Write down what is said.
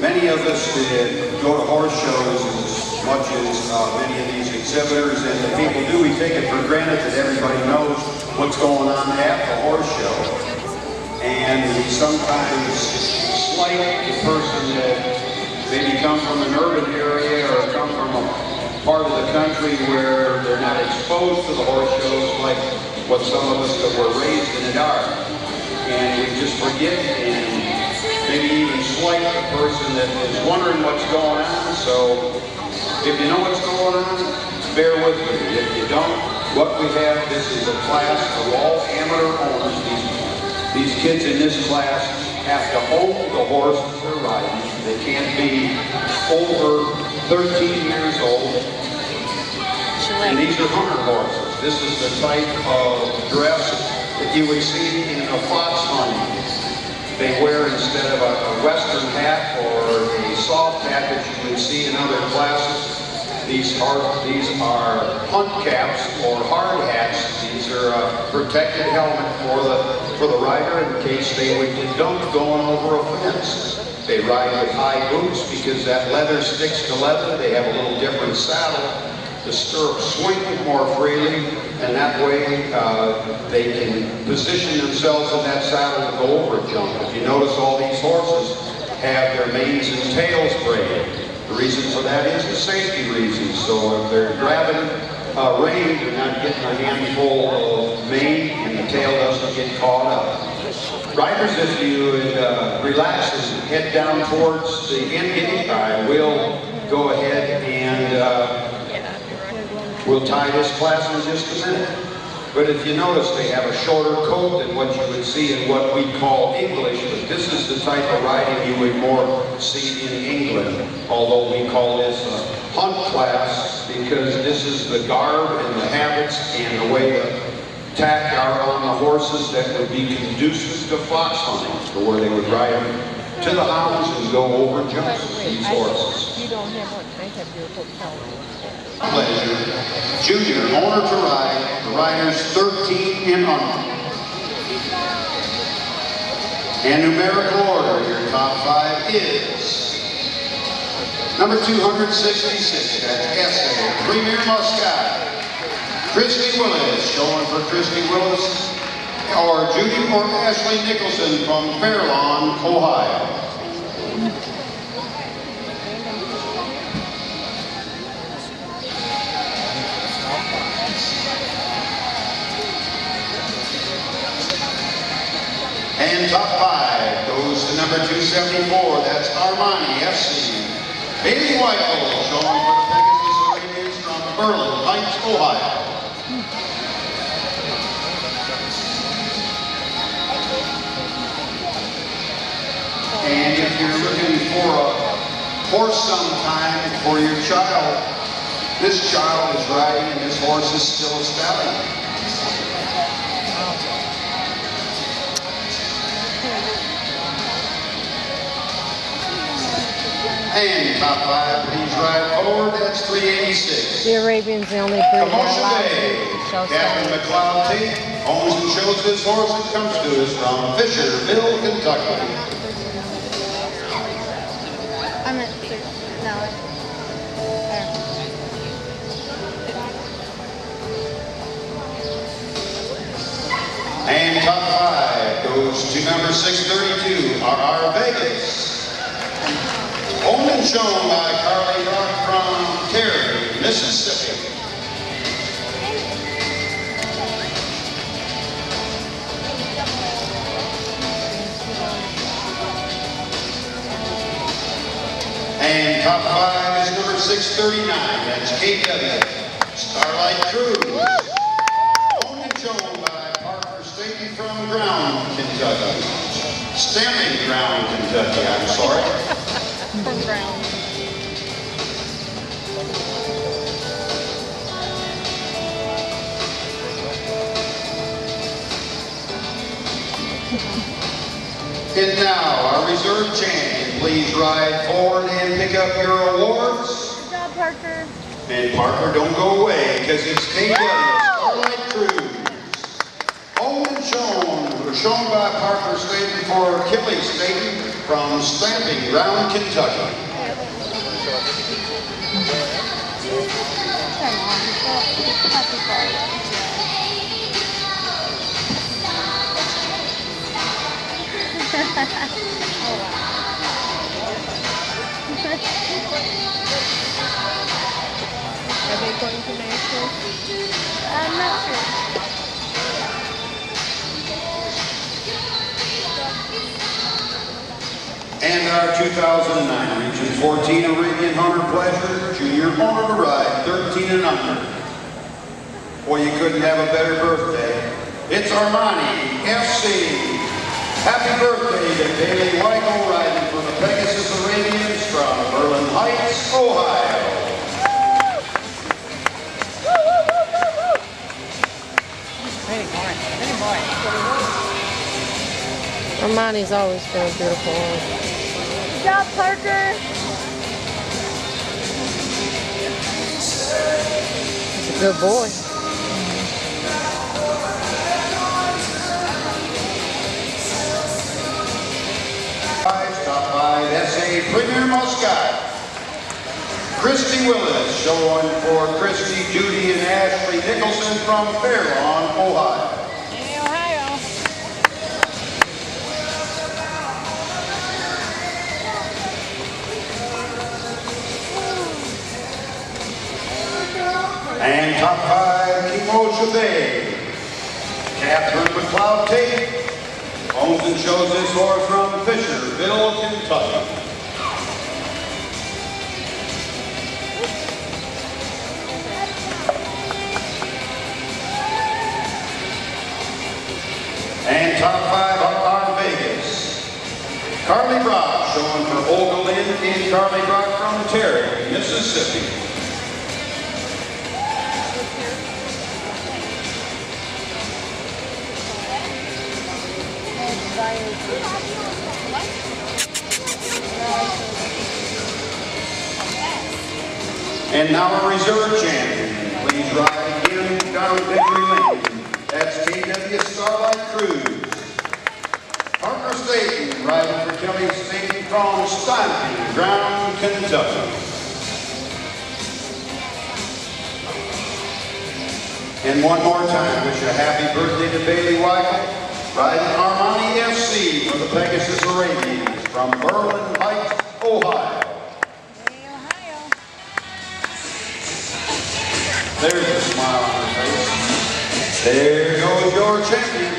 Many of us that go to horse shows as much as many of these exhibitors and the people do, we take it for granted that everybody knows what's going on at the horse show. And we sometimes slight the person that maybe come from an urban area or come from a part of the country where they're not exposed to the horse shows like what some of us that were raised in it are. And we just forget and maybe even slight the person that is wondering what's going on. So if you know what's going on, bear with me. If you don't, what we have, this is a class of all amateur owners. These kids in this class have to own the horse they're riding. They can't be over 13 years old. And these are hunter horses. This is the type of dress that you would see in a fox hunting. They wear, instead of a western hat or a soft hat that you would see in other classes, these are hunt caps or hard hats. These are a protected helmet for the rider in case they would get dumped going over a fence. They ride with high boots because that leather sticks to leather. They have a little different saddle. The stirrups swing more freely, and that way they can position themselves in that saddle to go over a jump. If you notice, all these horses have their manes and tails braided. The reason for that is the safety reasons. So if they're grabbing rein, they're not getting a handful of mane and the tail doesn't get caught up. Riders, if you would relax and head down towards the end gate, I will go ahead and we'll tie this class in just a minute. But if you notice, they have a shorter coat than what you would see in what we call English. But this is the type of riding you would more see in England. Although we call this a hunt class because this is the garb and the habits and the way the tack are on the horses that would be conducive to fox hunting, to where they would ride them to the hounds and go over jumps with these horses. You don't have what they have your hotel. Pleasure. Junior, owner to ride, the riders 13 and under. And numerical order, your top 5 is number 266, that's S.A. Premier Muscat. Christy Willis, showing for Christy Willis, or Judy or Ashley Nicholson from Fairlawn, Ohio. And top 5 goes to number 274, that's Armani FC. Bailey Whitehall, showing for the Pegasus Arabians from Berlin Heights, Ohio. And if you're looking for a horse sometime for your child, this child is riding and this horse is still a stallion. And top 5, please ride forward, that's 386. The Arabians, the only breed Commotion Bay, Captain McLeod Tate owns and shows this horse and comes to us from Fisherville, Kentucky. I'm at 6. No. And top 5 goes to number 632, RR Vegas. Owned and shown by Carly Rock from Terry, Mississippi. And top 5 is number 639, that's KW, Starlight Cruise. Owned and shown by Parker Staten from Ground, Kentucky. Stamping Ground, Kentucky, I'm sorry. From Brown. And now, our reserve champion, please ride forward and pick up your awards. Good job, Parker. And Parker, don't go away, because it's KW, Starlight Cruise. Owned and shown by Parker Staten for Kelly Staten. from Stamping Ground, Kentucky. Are they going to Nashville? I'm not sure. And our 2009 Region 14 Arabian Hunter Pleasure Junior Owner to Ride, 13 and under. Boy, you couldn't have a better birthday. It's Armani FC. Happy birthday to Bailey Weichel riding for the Pegasus Arabians from Berlin Heights, Ohio. Armani's always been a beautiful one. Good job, Parker. He's a good boy. Top 5 SA Premier Muscat. Christy Willis showing for Christy, Judy, and Ashley Nicholson from Fairlawn, Ohio. And top 5, Kimo Chabet. Catherine McLeod Tate owns and shows this horse from Fisherville, Kentucky. And top 5 up on Vegas. Carly Brock showing for Olga Lynn and Carly Brock from Terry, Mississippi. And now a reserve champion. Please ride again down Victory Lane. That's KW Starlight Cruise. Parker Staten riding for Kelly Staten from Stamping Ground, Kentucky. And one more time, wish a happy birthday to Bailey Weichel, riding Armani FC for the Pegasus Arabians from Berlin Heights, Ohio. There's a smile on her face. There goes your champion.